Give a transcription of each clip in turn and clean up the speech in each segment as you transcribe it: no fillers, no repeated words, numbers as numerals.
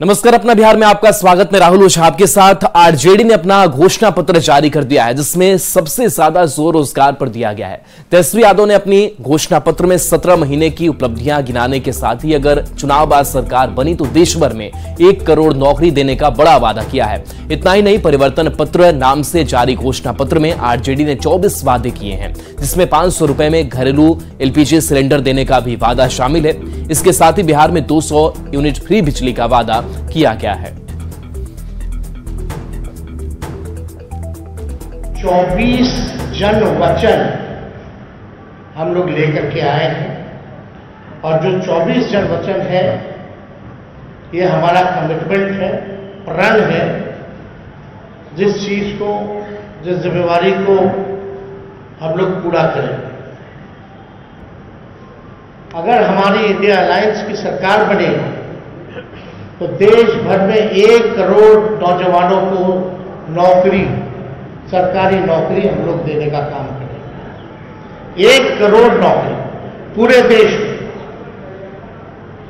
नमस्कार, अपना बिहार में आपका स्वागत। मैं राहुल ओझा आपके साथ। आरजेडी ने अपना घोषणा पत्र जारी कर दिया है, जिसमें सबसे ज्यादा जोर रोजगार पर दिया गया है। तेजस्वी यादव ने अपनी घोषणा पत्र में 17 महीने की उपलब्धियां गिनाने के साथ ही अगर चुनाव बाद सरकार बनी तो देश भर में 1 करोड़ नौकरी देने का बड़ा वादा किया है। इतना ही नहीं, परिवर्तन पत्र नाम से जारी घोषणा पत्र में आरजेडी ने 24 वादे किए हैं, जिसमें 500 रुपए में घरेलू एलपीजी सिलेंडर देने का भी वादा शामिल है। इसके साथ ही बिहार में 200 यूनिट फ्री बिजली का वादा किया गया है। 24 जन वचन हम लोग लेकर के आए हैं और जो 24 जन वचन है ये हमारा कमिटमेंट है, प्रण है। जिस चीज को, जिस जिम्मेवारी को हम लोग पूरा करेंगे। अगर हमारी इंडिया अलायंस की सरकार बनेगी तो देश भर में 1 करोड़ नौजवानों को नौकरी, सरकारी नौकरी हम लोग देने का काम करेंगे। 1 करोड़ नौकरी पूरे देश में।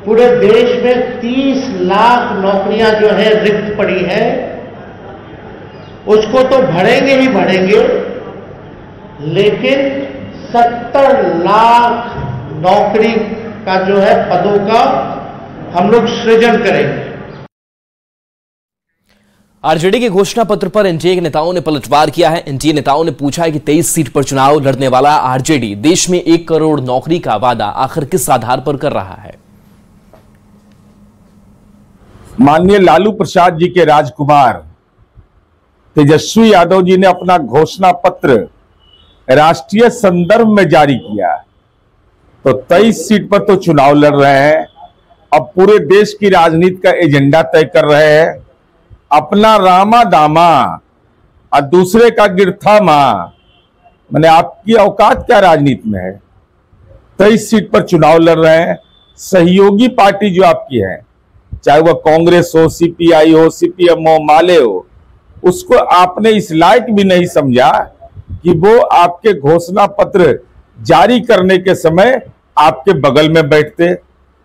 पूरे देश में 30 लाख नौकरियां जो है रिक्त पड़ी है, उसको तो भरेंगे ही भरेंगे, लेकिन 70 लाख नौकरी का जो है पदों का हम लोग सृजन करेंगे। आरजेडी के घोषणा पत्र पर एनडीए के नेताओं ने पलटवार किया है। एनडीए नेताओं ने पूछा है कि 23 सीट पर चुनाव लड़ने वाला आरजेडी देश में 1 करोड़ नौकरी का वादा आखिर किस आधार पर कर रहा है। माननीय लालू प्रसाद जी के राजकुमार तेजस्वी यादव जी ने अपना घोषणा पत्र राष्ट्रीय संदर्भ में जारी किया, तो 23 सीट पर तो चुनाव लड़ रहे हैं। अब पूरे देश की राजनीति का एजेंडा तय कर रहे हैं। अपना रामा दामा और दूसरे का गिरथा मां, मैंने आपकी औकात क्या राजनीति में है। 23 सीट पर चुनाव लड़ रहे हैं। सहयोगी पार्टी जो आपकी है, चाहे वह कांग्रेस हो, सीपीआई हो, सीपीएम हो, माले हो, उसको आपने इस लायक भी नहीं समझा कि वो आपके घोषणा पत्र जारी करने के समय आपके बगल में बैठते।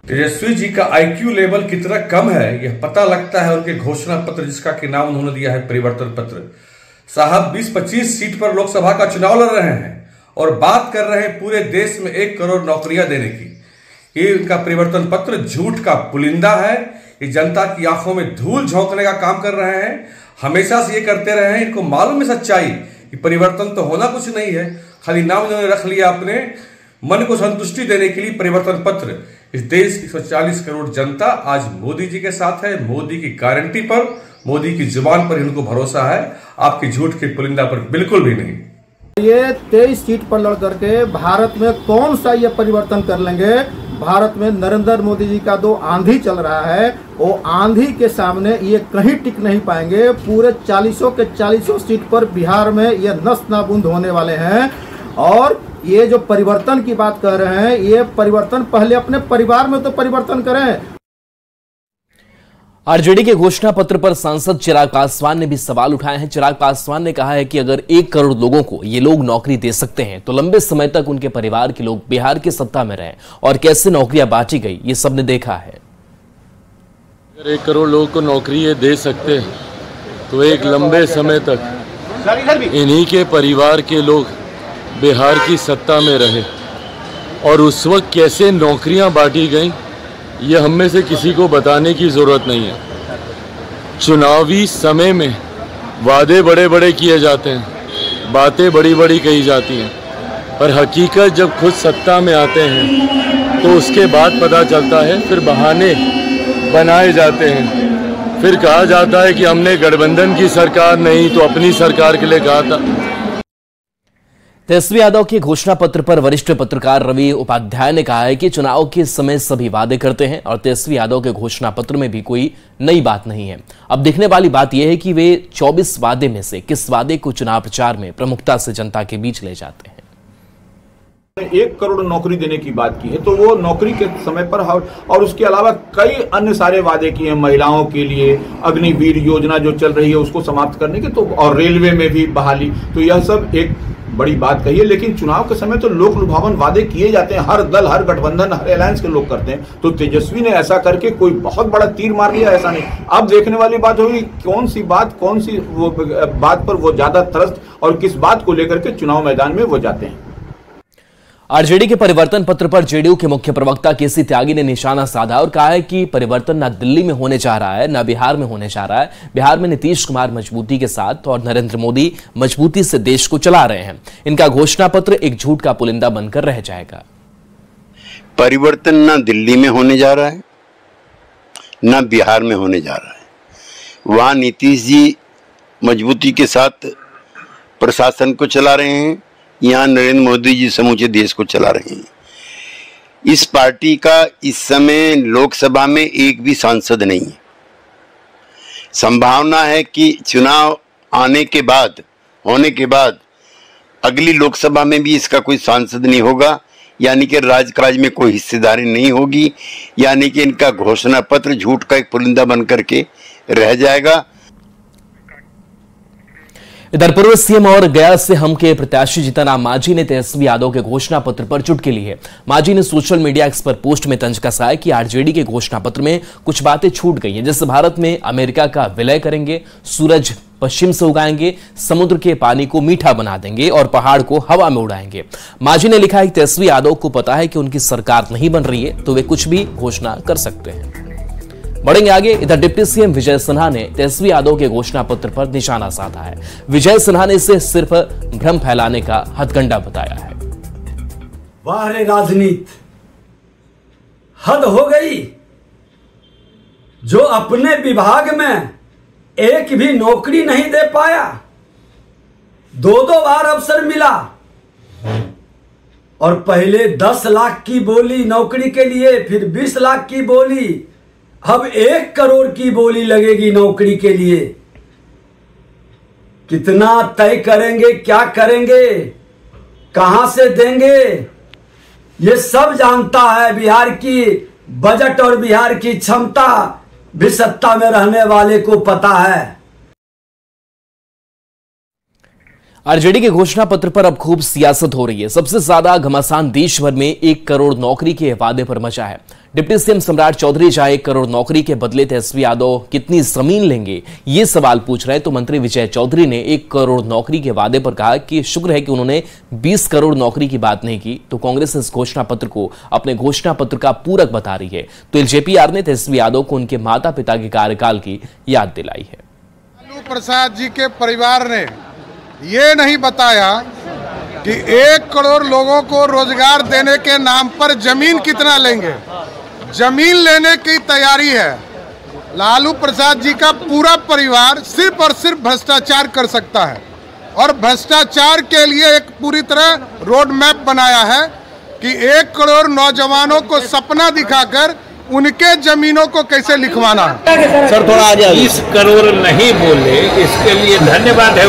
तेजस्वी जी का आईक्यू लेवल कितना कम है यह पता लगता है उनके घोषणा पत्र, जिसका कि नाम उन्होंने दिया है परिवर्तन पत्र। साहब 20-25 सीट पर लोकसभा का चुनाव लड़ रहे हैं और बात कर रहे हैं पूरे देश में 1 करोड़ नौकरियां देने की। ये उनका परिवर्तन पत्र झूठ का पुलिंदा है। ये जनता की आंखों में धूल झोंकने का काम कर रहे हैं। हमेशा से ये करते रहे हैं। इनको मालूम है सच्चाई कि परिवर्तन तो होना कुछ नहीं है, खाली नाम इन्होंने रख लिया अपने मन को संतुष्टि देने के लिए परिवर्तन पत्र। इस देश की 140 करोड़ जनता आज मोदी जी के साथ है। मोदी की गारंटी पर, मोदी की जुबान पर इनको भरोसा है, आपकी झूठ के पुलिंदा पर बिल्कुल भी नहीं। ये 23 सीट पर लड़ करके भारत में कौन सा ये परिवर्तन कर लेंगे। भारत में नरेंद्र मोदी जी का जो आंधी चल रहा है, वो आंधी के सामने ये कहीं टिक नहीं पाएंगे। पूरे 40 के 40 सीट पर बिहार में ये नष्ट नाबूद होने वाले हैं। और ये जो परिवर्तन की बात कर रहे हैं, ये परिवर्तन पहले अपने परिवार में तो परिवर्तन करें। आरजेडी के घोषणा पत्र पर सांसद चिराग पासवान ने भी सवाल उठाए हैं। चिराग पासवान ने कहा है कि अगर 1 करोड़ लोगों को ये लोग नौकरी दे सकते हैं तो लंबे समय तक उनके परिवार के लोग बिहार की सत्ता में रहे और कैसे नौकरियां बांटी गई ये सबने देखा है। अगर 1 करोड़ लोगों को नौकरी ये दे सकते हैं तो एक लंबे समय तक इन्हीं के परिवार के लोग बिहार की सत्ता में रहे। और उस वक्त कैसे नौकरियां बांटी गईं ये हम में से किसी को बताने की ज़रूरत नहीं है। चुनावी समय में वादे बड़े बड़े किए जाते हैं, बातें बड़ी बड़ी कही जाती हैं, पर हकीकत जब खुद सत्ता में आते हैं तो उसके बाद पता चलता है, फिर बहाने बनाए जाते हैं। फिर कहा जाता है कि हमने गठबंधन की सरकार नहीं तो अपनी सरकार के लिए कहा था। तेजस्वी यादव के घोषणा पत्र पर वरिष्ठ पत्रकार रवि उपाध्याय ने कहा है कि चुनाव के समय सभी वादे करते हैं और तेजस्वी यादव के घोषणा पत्र में भी कोई नई बात नहीं है। अब देखने वाली बात यह है कि वे 24 वादे में से किस वादे को चुनाव प्रचार में प्रमुखता से जनता के बीच ले जाते हैं। 1 करोड़ नौकरी देने की बात की है तो वो नौकरी के समय पर, और उसके अलावा कई अन्य सारे वादे किए हैं महिलाओं के लिए। अग्निवीर योजना जो चल रही है उसको समाप्त करने के, तो और रेलवे में भी बहाली, तो यह सब एक बड़ी बात कही है, लेकिन चुनाव के समय तो लोक लुभावन वादे किए जाते हैं, हर दल, हर गठबंधन, हर अलायंस के लोग करते हैं। तो तेजस्वी ने ऐसा करके कोई बहुत बड़ा तीर मार लिया, ऐसा नहीं। अब देखने वाली बात होगी कौन सी वो बात पर वो ज्यादा त्रस्त और किस बात को लेकर के चुनाव मैदान में वो जाते हैं। आरजेडी के परिवर्तन पत्र पर जेडीयू के मुख्य प्रवक्ता केसी त्यागी ने निशाना साधा और कहा है कि परिवर्तन न दिल्ली में होने जा रहा है, न बिहार में होने जा रहा है। बिहार में नीतीश कुमार मजबूती के साथ और नरेंद्र मोदी मजबूती से देश को चला रहे हैं। इनका घोषणा पत्र एक झूठ का पुलिंदा बनकर रह जाएगा। परिवर्तन न दिल्ली में होने जा रहा है, न बिहार में होने जा रहा है। वहां नीतीश जी मजबूती के साथ प्रशासन को चला रहे हैं, यहाँ नरेंद्र मोदी जी समूचे देश को चला रहे हैं। इस पार्टी का इस समय लोकसभा में एक भी सांसद नहीं है। संभावना है कि चुनाव होने के बाद अगली लोकसभा में भी इसका कोई सांसद नहीं होगा, यानी कि राजकाज में कोई हिस्सेदारी नहीं होगी, यानी कि इनका घोषणा पत्र झूठ का एक पुलिंदा बन करके रह जाएगा। इधर पूर्व सीएम और गया से हम के प्रत्याशी जीतन राम मांझी ने तेजस्वी यादव के घोषणा पत्र पर चुटकी ली है। मांझी ने सोशल मीडिया एक्स पर पोस्ट में तंज कसा है कि आरजेडी के घोषणा पत्र में कुछ बातें छूट गई हैं, जैसे भारत में अमेरिका का विलय करेंगे, सूरज पश्चिम से उगाएंगे, समुद्र के पानी को मीठा बना देंगे और पहाड़ को हवा में उड़ाएंगे। मांझी ने लिखा है कि तेजस्वी यादव को पता है कि उनकी सरकार नहीं बन रही है, तो वे कुछ भी घोषणा कर सकते हैं। बढ़ेंगे आगे। इधर डिप्टी सीएम विजय सिन्हा ने तेजस्वी यादव के घोषणा पत्र पर निशाना साधा है। विजय सिन्हा ने इसे सिर्फ भ्रम फैलाने का हथकंडा बताया है। वाह रे राजनीति, हद हो गई। जो अपने विभाग में एक भी नौकरी नहीं दे पाया, 2-2 बार अवसर मिला और पहले 10 लाख की बोली नौकरी के लिए, फिर 20 लाख की बोली, अब 1 करोड़ की बोली लगेगी नौकरी के लिए। कितना तय करेंगे, क्या करेंगे, कहां से देंगे, ये सब जानता है। बिहार की बजट और बिहार की क्षमता भी सत्ता में रहने वाले को पता है। आरजेडी के घोषणा पत्र पर अब खूब सियासत हो रही है। सबसे ज्यादा घमासान देश भर में 1 करोड़ नौकरी के वादे पर मचा है। डिप्टी सीएम सम्राट चौधरी चाहे 1 करोड़ नौकरी के बदले तेजस्वी यादव कितनी जमीन लेंगे, ये सवाल पूछ रहे हैं, तो मंत्री विजय चौधरी ने 1 करोड़ नौकरी के वादे पर कहा कि शुक्र है कि उन्होंने 20 करोड़ नौकरी की बात नहीं की, तो कांग्रेस इस घोषणा पत्र को अपने घोषणा पत्र का पूरक बता रही है। तो एलजेपीआर ने तेजस्वी यादव को उनके माता पिता के कार्यकाल की याद दिलाई है। लालू प्रसाद जी के परिवार ने ये नहीं बताया कि 1 करोड़ लोगों को रोजगार देने के नाम पर जमीन कितना लेंगे। जमीन लेने की तैयारी है। लालू प्रसाद जी का पूरा परिवार सिर्फ और सिर्फ भ्रष्टाचार कर सकता है और भ्रष्टाचार के लिए एक पूरी तरह रोड मैप बनाया है कि 1 करोड़ नौजवानों को सपना दिखाकर उनके जमीनों को कैसे लिखवाना है। सर थोड़ा आ जाए। 20 करोड़ नहीं बोले, इसके लिए धन्यवाद है।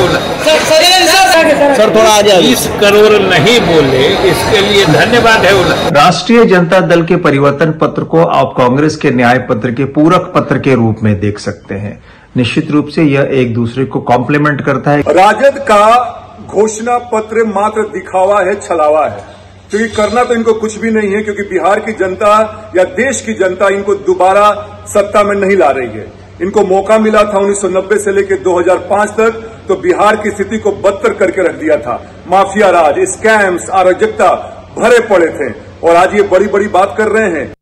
सर थोड़ा आ जाए। 20 करोड़ नहीं बोले, इसके लिए धन्यवाद है। राष्ट्रीय जनता दल के परिवर्तन पत्र को आप कांग्रेस के न्याय पत्र के पूरक पत्र के रूप में देख सकते हैं। निश्चित रूप से यह एक दूसरे को कॉम्प्लीमेंट करता है। राजद का घोषणा पत्र मात्र दिखावा है, छलावा है, क्योंकि करना तो इनको कुछ भी नहीं है, क्योंकि बिहार की जनता या देश की जनता इनको दोबारा सत्ता में नहीं ला रही है। इनको मौका मिला था 1990 से लेकर 2005 तक, तो बिहार की स्थिति को बदतर करके रख दिया था। माफिया राज, स्कैम्स, अराजकता भरे पड़े थे और आज ये बड़ी बड़ी बात कर रहे हैं।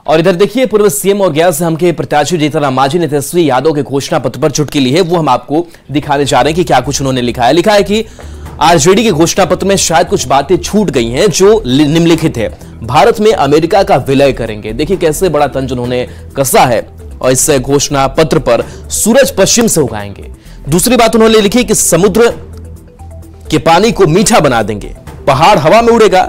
और इधर देखिए, पूर्व सीएम और गया से हम के प्रत्याशी जीतन राम मांझी ने तेजस्वी यादव के घोषणा पत्र पर चुटकी ली है। वो हम आपको दिखाने जा रहे हैं कि क्या कुछ उन्होंने लिखा है। लिखा है कि आरजेडी के घोषणा पत्र में शायद कुछ बातें छूट गई हैं जो निम्नलिखित है। भारत में अमेरिका का विलय करेंगे। देखिए कैसे बड़ा तंज उन्होंने कसा है। और इस घोषणा पत्र पर सूरज पश्चिम से उगाएंगे। दूसरी बात उन्होंने लिखी कि समुद्र के पानी को मीठा बना देंगे, पहाड़ हवा में उड़ेगा।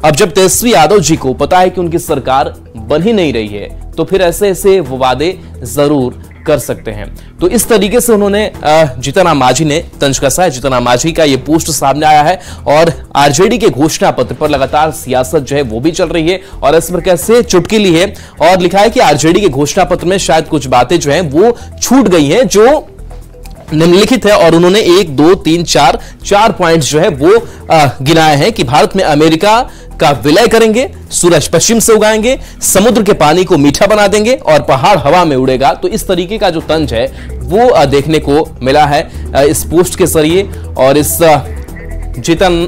अब जब तेजस्वी यादव जी को पता है कि उनकी सरकार बन ही नहीं रही है, तो फिर ऐसे ऐसे वो वादे जरूर कर सकते हैं। तो इस तरीके से उन्होंने जीतन राम मांझी ने तंज कसा है। जीतन राम मांझी का ये पोस्ट सामने आया है और आरजेडी के घोषणा पत्र पर लगातार सियासत जो है वो भी चल रही है और इस पर कैसे चुटकी ली है और लिखा है कि आरजेडी के घोषणा पत्र में शायद कुछ बातें जो हैं वो छूट गई हैं जो निम्नलिखित है और उन्होंने 1, 2, 3, 4 पॉइंट जो है वो गिनाए हैं कि भारत में अमेरिका का विलय करेंगे, सूरज पश्चिम से उगाएंगे, समुद्र के पानी को मीठा बना देंगे और पहाड़ हवा में उड़ेगा। तो इस तरीके का जो तंज है वो देखने को मिला है इस पोस्ट के जरिए और इस जीतन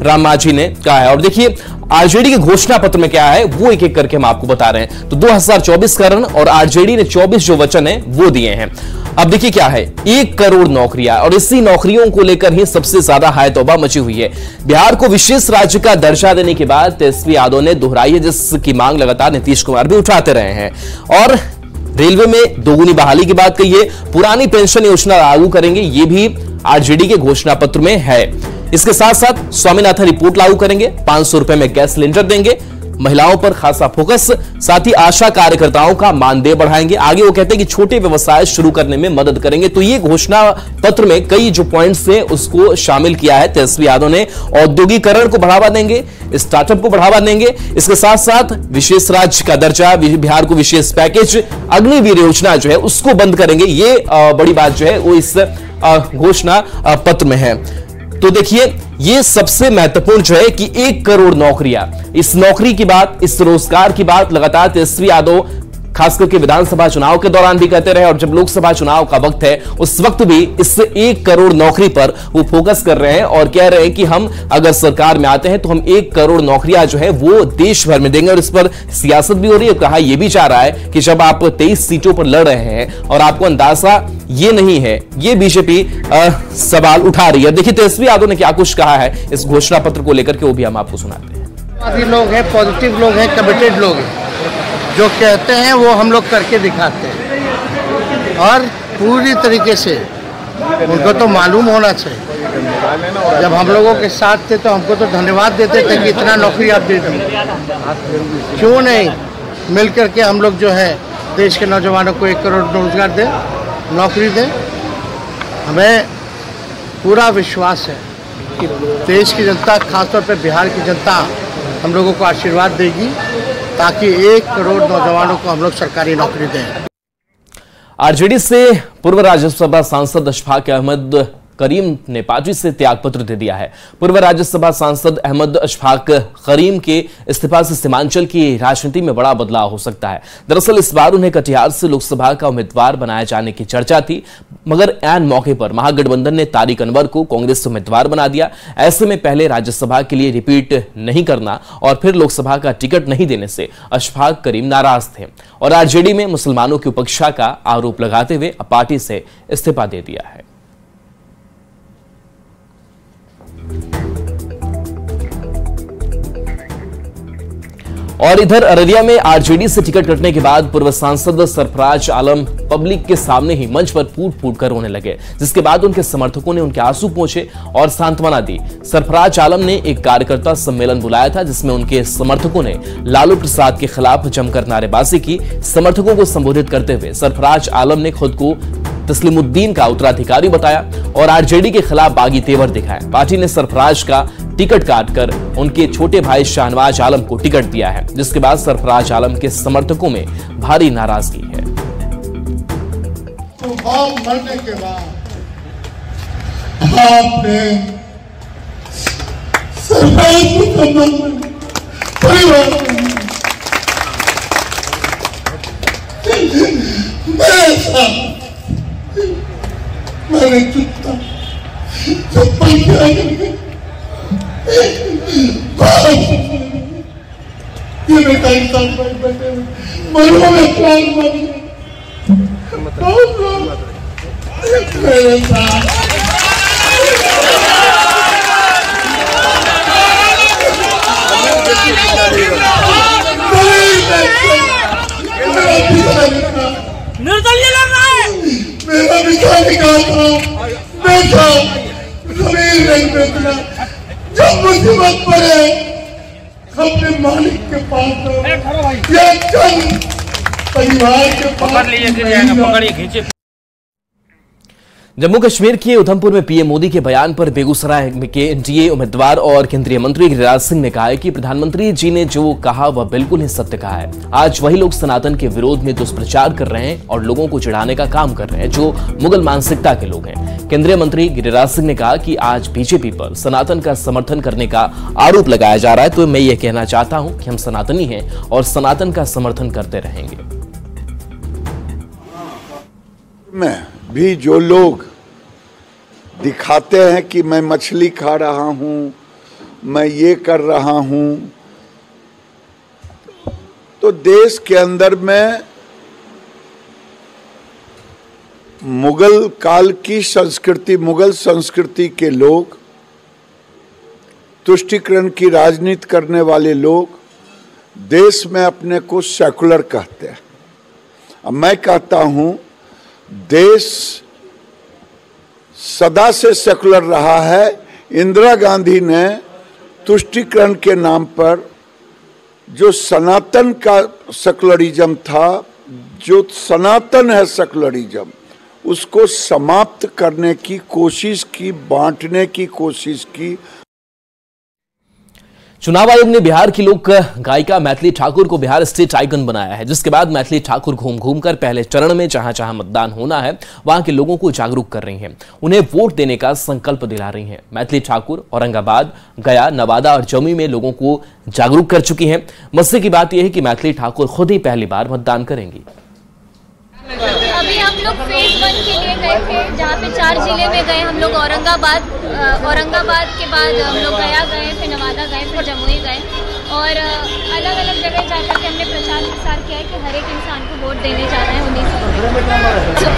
राम मांझी ने कहा है। और देखिए आरजेडी के घोषणा पत्र में क्या है वो एक एक करके हम आपको बता रहे हैं। तो 2024 का रण और आरजेडी ने 24 जो वचन है वो दिए हैं। अब देखिए क्या है, 1 करोड़ नौकरियां और इसी नौकरियों को लेकर ही सबसे ज्यादा हाय तौबा मची हुई है। बिहार को विशेष राज्य का दर्जा देने के बाद तेजस्वी यादव ने दोहराई है, जिसकी मांग लगातार नीतीश कुमार भी उठाते रहे हैं। और रेलवे में दोगुनी बहाली की बात कही है, पुरानी पेंशन योजना लागू करेंगे, ये भी आरजेडी के घोषणा पत्र में है। इसके साथ साथ स्वामीनाथन रिपोर्ट लागू करेंगे, 500 रुपए में गैस सिलेंडर देंगे, महिलाओं पर खासा फोकस, साथ ही आशा कार्यकर्ताओं का मानदेय बढ़ाएंगे। आगे वो कहते हैं कि छोटे व्यवसाय शुरू करने में मदद करेंगे। तो ये घोषणा पत्र में कई जो पॉइंट्स हैं उसको शामिल किया है तेजस्वी यादव ने। औद्योगिकरण को बढ़ावा देंगे, स्टार्टअप को बढ़ावा देंगे, इसके साथ साथ विशेष राज्य का दर्जा, बिहार को विशेष पैकेज, अग्निवीर योजना जो है उसको बंद करेंगे। ये बड़ी बात जो है वो इस घोषणा पत्र में है। तो देखिए ये सबसे महत्वपूर्ण जो है कि 1 करोड़ नौकरियां, इस नौकरी की बात, इस रोजगार की बात लगातार तेजस्वी यादव खास करके विधानसभा चुनाव के दौरान भी कहते रहे और जब लोकसभा चुनाव का वक्त है उस वक्त भी इस 1 करोड़ नौकरी पर वो फोकस कर रहे हैं और कह रहे हैं कि हम अगर सरकार में आते हैं तो हम 1 करोड़ नौकरियां जो है वो देश भर में देंगे। और इस पर सियासत भी हो रही है। कहा यह भी चाह रहा है कि जब आप 23 सीटों पर लड़ रहे हैं और आपको अंदाजा ये नहीं है, ये बीजेपी सवाल उठा रही है। देखिए तेजस्वी यादव ने क्या कुछ कहा है इस घोषणा पत्र को लेकर के, वो भी हम आपको सुनाते हैं। लोग हैं, पॉजिटिव लोग हैं, कमिटेड लोग हैं, जो कहते हैं वो हम लोग करके दिखाते हैं और पूरी तरीके से उनको तो मालूम होना चाहिए। जब हम लोगों के साथ थे तो हमको तो धन्यवाद देते थे कि इतना नौकरी आप दे दें। क्यों नहीं मिल करके हम लोग जो है देश के नौजवानों को 1 करोड़ रोजगार दें, नौकरी दें। हमें पूरा विश्वास है कि देश की जनता, खासतौर पर बिहार की जनता हम लोगों को आशीर्वाद देगी ताकि 1 करोड़ नौजवानों को हम लोग सरकारी नौकरी दें। आरजेडी से पूर्व राज्यसभा सांसद अशफाक अहमद करीम ने पार्टी से त्यागपत्र दे दिया है। पूर्व राज्यसभा सांसद अहमद अशफाक करीम के इस्तीफा से सीमांचल की राजनीति में बड़ा बदलाव हो सकता है। दरअसल इस बार उन्हें कटिहार से लोकसभा का उम्मीदवार बनाए जाने की चर्चा थी, मगर ऐन मौके पर महागठबंधन ने तारिक अनवर को कांग्रेस से उम्मीदवार बना दिया। ऐसे में पहले राज्यसभा के लिए रिपीट नहीं करना और फिर लोकसभा का टिकट नहीं देने से अशफाक करीम नाराज थे और आरजेडी में मुसलमानों की उपेक्षा का आरोप लगाते हुए पार्टी से इस्तीफा दे दिया है। और इधर अररिया में आरजेडी से टिकट कटने के बाद पूर्व सांसद सरफराज आलम पब्लिक के सामने ही मंच पर फूट फूट कर रोने लगे, जिसके बाद उनके समर्थकों ने उनके आंसू पोंछे और सांत्वना दी। सरफराज आलम ने एक कार्यकर्ता सम्मेलन बुलाया था जिसमें उनके समर्थकों ने लालू प्रसाद के खिलाफ जमकर नारेबाजी की। समर्थकों को संबोधित करते हुए सरफराज आलम ने खुद को तस्लीमुद्दीन का उत्तराधिकारी बताया और आरजेडी के खिलाफ बागी तेवर दिखाया। पार्टी ने सरफराज का टिकट काटकर उनके छोटे भाई शाहनवाज आलम को टिकट दिया है, जिसके बाद सरफराज आलम के समर्थकों में भारी नाराजगी है। मरने के बाद आपने मैंने चुपता ये बेटा इंसान बैठे मरो में प्राण मेरे साथ निर्दलीय लड़ रहा है। मेरा विचार निकाल था, देखा जमीन नहीं बेचना, जब मुसीबत पड़े अपने मालिक के पास या चंद परिवार के पास। जम्मू कश्मीर के उधमपुर में पीएम मोदी के बयान पर बेगूसराय के एनडीए उम्मीदवार और केंद्रीय मंत्री गिरिराज सिंह ने कहा है कि प्रधानमंत्री जी ने जो कहा वह बिल्कुल ही सत्य कहा है। आज वही लोग सनातन के विरोध में दुष्प्रचार कर रहे हैं और लोगों को चिढ़ाने का काम कर रहे हैं जो मुगल मानसिकता के लोग हैं। केंद्रीय मंत्री गिरिराज सिंह ने कहा कि आज बीजेपी पर सनातन का समर्थन करने का आरोप लगाया जा रहा है, तो मैं ये कहना चाहता हूं कि हम सनातनी हैं और सनातन का समर्थन करते रहेंगे। में भी जो लोग दिखाते हैं कि मैं मछली खा रहा हूं, मैं ये कर रहा हूं, तो देश के अंदर में मुगल काल की संस्कृति, मुगल संस्कृति के लोग, तुष्टीकरण की राजनीति करने वाले लोग देश में अपने को सेकुलर कहते हैं। अब मैं कहता हूं देश सदा से सेकुलर रहा है। इंदिरा गांधी ने तुष्टीकरण के नाम पर जो सनातन का सेकुलरिज्म था, जो सनातन है सेकुलरिज्म, उसको समाप्त करने की कोशिश की, बांटने की कोशिश की। चुनाव आयोग ने बिहार की लोक गायिका मैथिली ठाकुर को बिहार स्टेट आइकन बनाया है, जिसके बाद मैथिली ठाकुर घूम घूम कर पहले चरण में जहां जहां मतदान होना है वहां के लोगों को जागरूक कर रही हैं, उन्हें वोट देने का संकल्प दिला रही हैं। मैथिली ठाकुर औरंगाबाद, गया, नवादा और जमुई में लोगों को जागरूक कर चुकी हैं। मजे की बात यह है कि मैथिली ठाकुर खुद ही पहली बार मतदान करेंगी। अभी हम लोग फेज 1 के लिए गए थे, जहाँ पे 4 जिले में गए हम लोग। औरंगाबाद के बाद हम लोग गया गए, फिर नवादा गए, फिर जमुई गए और अलग अलग जगह जाकर के हमने प्रचार प्रसार किया है कि हर एक इंसान को वोट देने जा रहे हैं 19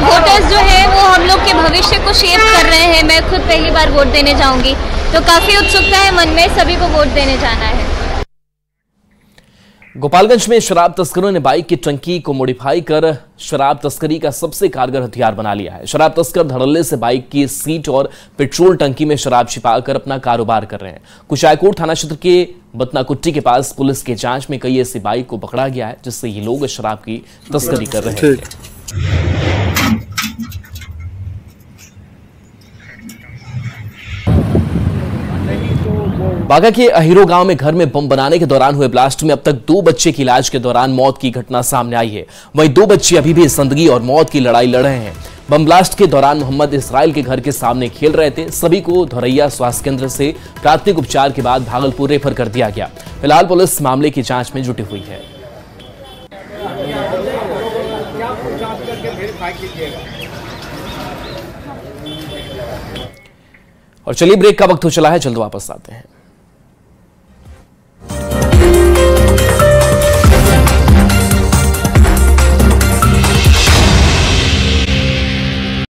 वोटर्स जो है वो हम लोग के भविष्य को शेप कर रहे हैं। मैं खुद पहली बार वोट देने जाऊंगी, तो काफी उत्सुकता है मन में, सभी को वोट देने जाना है। गोपालगंज में शराब तस्करों ने बाइक की टंकी को मॉडिफाई कर शराब तस्करी का सबसे कारगर हथियार बना लिया है। शराब तस्कर धड़ल्ले से बाइक की सीट और पेट्रोल टंकी में शराब छिपाकर अपना कारोबार कर रहे हैं। कुचायकोट थाना क्षेत्र के बतनाकुट्टी के पास पुलिस की जांच में कई ऐसी बाइक को पकड़ा गया है जिससे ये लोग शराब की तस्करी कर रहे थे। बांका के अहिरो गांव में घर में बम बनाने के दौरान हुए ब्लास्ट में अब तक 2 बच्चे की इलाज के दौरान मौत की घटना सामने आई है। वहीं 2 बच्चे अभी भी जिंदगी और मौत की लड़ाई लड़ रहे हैं। बम ब्लास्ट के दौरान मोहम्मद इसराइल के घर के सामने खेल रहे थे। सभी को धोरैया स्वास्थ्य केंद्र से प्राथमिक उपचार के बाद भागलपुर रेफर कर दिया गया। फिलहाल पुलिस मामले की जांच में जुटी हुई है। और चलिए ब्रेक का वक्त हो चला है, जल्द वापस आते हैं।